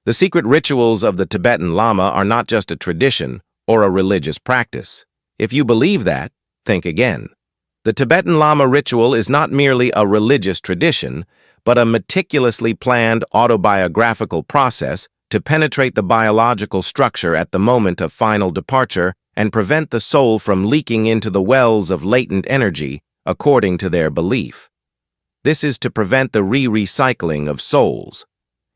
The secret rituals of the Tibetan Lama are not just a tradition or a religious practice. If you believe that, think again. The Tibetan Lama ritual is not merely a religious tradition, but a meticulously planned autobiographical process to penetrate the biological structure at the moment of final departure and prevent the soul from leaking into the wells of latent energy, according to their belief. This is to prevent the re-recycling of souls.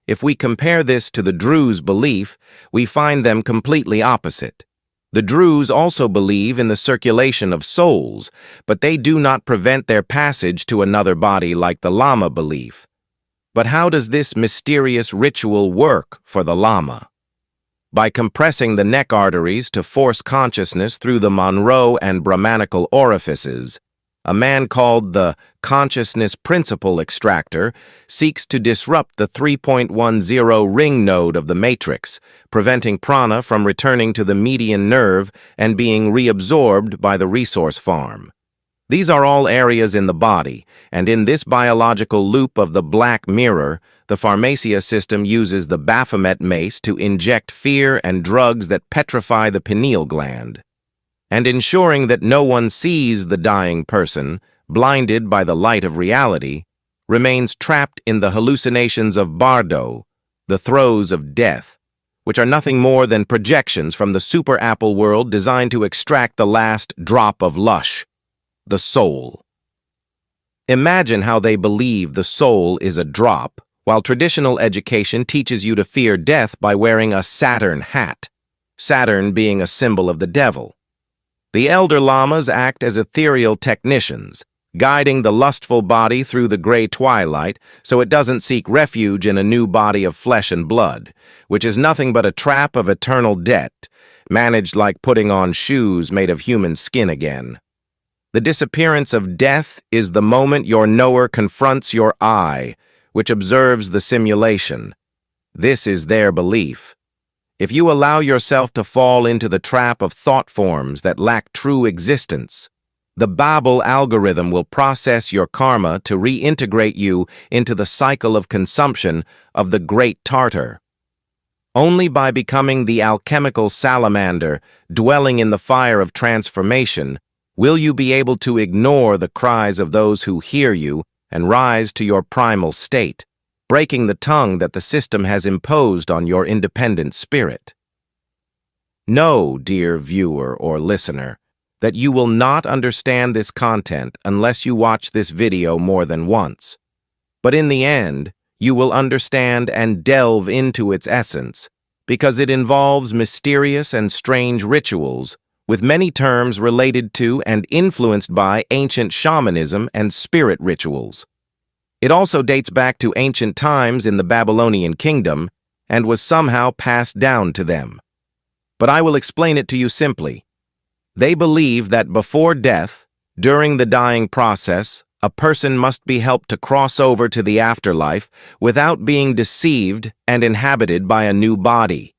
If we compare this to the Druze belief, we find them completely opposite. The Druze also believe in the circulation of souls, but they do not prevent their passage to another body like the Lama belief. But how does this mysterious ritual work for the Lama? By compressing the neck arteries to force consciousness through the Monroe and Brahmanical orifices, a man called the consciousness principle extractor seeks to disrupt the 3.10 ring node of the matrix, preventing prana from returning to the median nerve and being reabsorbed by the resource farm. These are all areas in the body, and in this biological loop of the black mirror, the pharmacia system uses the Baphomet mace to inject fear and drugs that petrify the pineal gland. And ensuring that no one sees the dying person, blinded by the light of reality, remains trapped in the hallucinations of Bardo, the throes of death, which are nothing more than projections from the super apple world designed to extract the last drop of lush, the soul. Imagine how they believe the soul is a drop, while traditional education teaches you to fear death by wearing a Saturn hat, Saturn being a symbol of the devil. The elder lamas act as ethereal technicians, guiding the lustful body through the gray twilight so it doesn't seek refuge in a new body of flesh and blood, which is nothing but a trap of eternal debt, managed like putting on shoes made of human skin again. The disappearance of death is the moment your knower confronts your eye, which observes the simulation. This is their belief. If you allow yourself to fall into the trap of thought forms that lack true existence, the Babel algorithm will process your karma to reintegrate you into the cycle of consumption of the Great Tartar. Only by becoming the alchemical salamander, dwelling in the fire of transformation, will you be able to ignore the cries of those who hear you and rise to your primal state, breaking the tongue that the system has imposed on your independent spirit. Know, dear viewer or listener, that you will not understand this content unless you watch this video more than once. But in the end, you will understand and delve into its essence, because it involves mysterious and strange rituals, with many terms related to and influenced by ancient shamanism and spirit rituals. It also dates back to ancient times in the Babylonian kingdom and was somehow passed down to them. But I will explain it to you simply. They believe that before death, during the dying process, a person must be helped to cross over to the afterlife without being deceived and inhabited by a new body.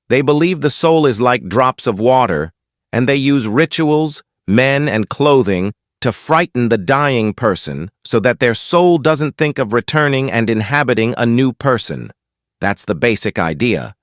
They believe the soul is like drops of water, and they use rituals, men, and clothing to frighten the dying person so that their soul doesn't think of returning and inhabiting a new person. That's the basic idea.